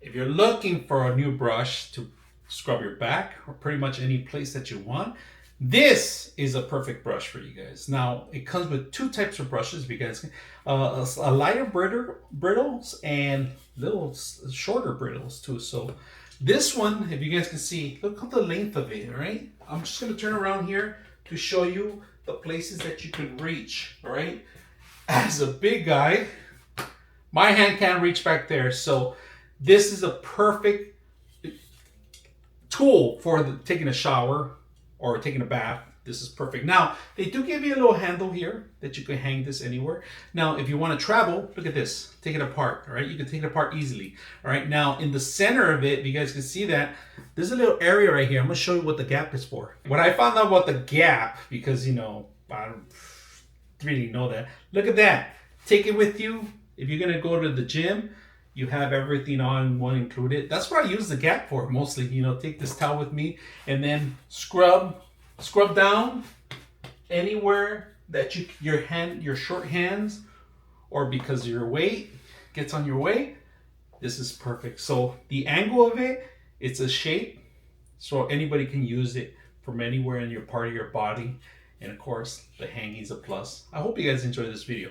If you're looking for a new brush to scrub your back or pretty much any place that you want, this is a perfect brush for you guys. Now, it comes with two types of brushes, if you guys can. A lighter brittles and little shorter brittles too. So this one, if you guys can see, look at the length of it, all right? I'm just gonna turn around here to show you the places that you can reach, all right? As a big guy, my hand can't reach back there. So this is a perfect tool for taking a shower or taking a bath. This is perfect. Now, they do give you a little handle here that you can hang this anywhere. Now, if you want to travel, look at this. Take it apart, all right? You can take it apart easily, all right? Now, in the center of it, if you guys can see that, there's a little area right here. I'm going to show you what the gap is for. When I found out about the gap, because, you know, I don't really know that. Look at that. Take it with you. If you're going to go to the gym, you have everything on one included. That's what I use the gap for mostly. You know, take this towel with me and then scrub down anywhere that your short hands or because of your weight gets on your way. This is perfect. So the angle of it, it's a shape, so anybody can use it from anywhere in your part of your body. And of course, the hanging's a plus. I hope you guys enjoyed this video.